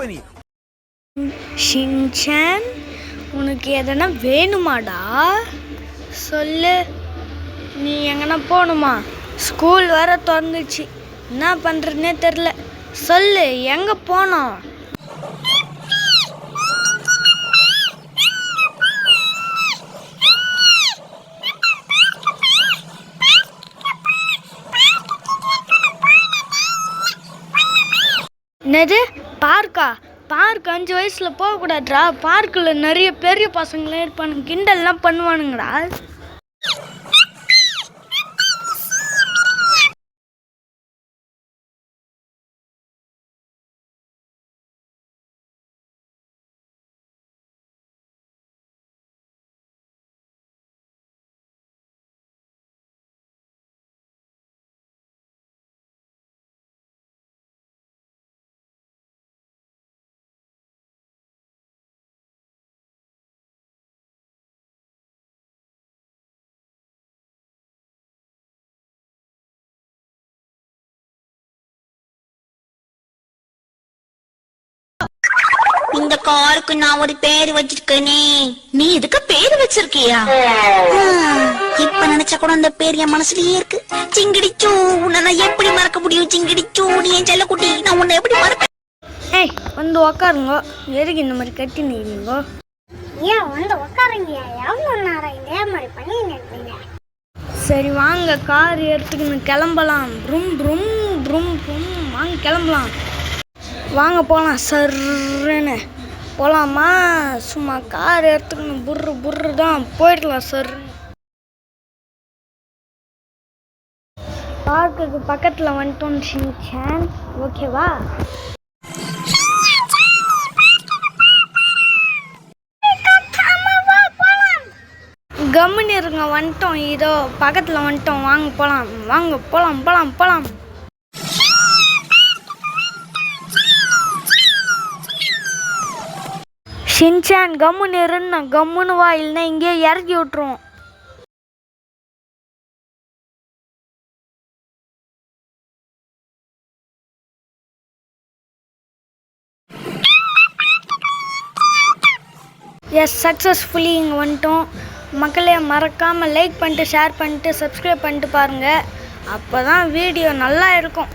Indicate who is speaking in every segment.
Speaker 1: பண்ணி.
Speaker 2: ஷின்சான், உனக்கு எதனா வேணுமாடா? சொல்லு. நீ எங்கன்னா போகணுமா? ஸ்கூல் வேற திறந்துச்சு, என்ன பண்ணுறதுனே தெரில. சொல்லு, எங்கே போனோம்? என்னது பார்க்கா? பார்க் 5 வயசில் போகக்கூடாதுடா. பார்க்கில் நிறைய பெரிய பசங்களாம் இருப்பானுங்க, கிண்டல்லாம் பண்ணுவானுங்கடா.
Speaker 3: இந்த காருக்கு நான் ஒரு பேரு வச்சிருக்கேனே. நீ இதுக்கு பேரு வச்சிருக்கியா? இப்ப நினைச்சா கூட அந்த பேர் என் மனசுலயே இருக்கு. சிங்கிடிச்சூ, உன்னை நான் எப்படி மறக்க முடியும்? சிங்கிடிச்சூ, நீ என் செல்லக்குட்டி, நான் உன்னை எப்படி மறப்பேன்?
Speaker 2: ஏய், வந்து உக்காருங்க. எதுக்கு இந்த மாதிரி கட்டி நிற்கிறீங்க?
Speaker 4: ஏன் வந்து உக்காருங்க? எவ்வளோ நேரம் இதே மாதிரி பண்ணி நிற்பீங்க?
Speaker 2: சரி வாங்க, கார் எடுத்துக்கின்னு கிளம்பலாம். ப்ரும் ப்ரும் ப்ரும் ப்ரும், வாங்க கிளம்பலாம். வாங்க போகலாம். சர்ன்னு போகலாமா? சும்மா கார் எடுத்துக்கணும், புர்ரு புர்ரு தான் போயிடலாம். சர் பார்க்குக்கு பக்கத்தில் வந்துட்டோம் ஷின்சான், ஓகேவா? கம்முன்னு இருங்க, வந்துட்டோம். இதோ பக்கத்தில் வந்துட்டோம், வாங்க போகலாம். வாங்க போகலாம் போகலாம் போகலாம். ஷின்சான், கம்முன்னு இருன்னா. கம்முன்னு வா, இல்லைன்னா இங்கேயே இறக்கி விட்டுருவோம். எஸ், சக்ஸஸ்ஃபுல்லி இங்கே வந்துட்டோம். மக்களே, மறக்காமல் லைக் பண்ணிட்டு, ஷேர் பண்ணிட்டு, சப்ஸ்கிரைப் பண்ணிட்டு பாருங்கள். அப்போ தான் வீடியோ நல்லா இருக்கும்.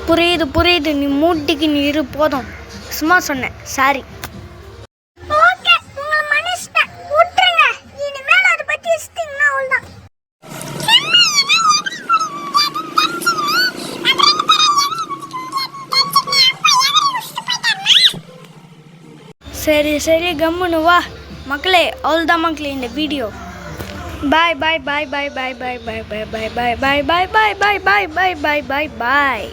Speaker 2: புரியுது புரியுது, நீ மூட்டிக்கு நீ இரு போதும். சும்மா சொன்னேன், சாரி.
Speaker 4: ஓகே, உங்களை மன்னிச்சிட்டேன், விட்டுருங்க. இனிமேல் அதை பற்றி யோசித்தீங்கன்னா அவ்வளோதான்.
Speaker 2: சரி சரி, கம்முன்னு வா. மக்களே, அவ்வளோதான் மக்களே இந்த வீடியோ. பாய் பாய் பாய் பாய் பாய் பாய் பாய் பாய் பாய் பாய் பாய் பாய் பாய் பாய் பாய் பாய் பாய் பாய் பாய்.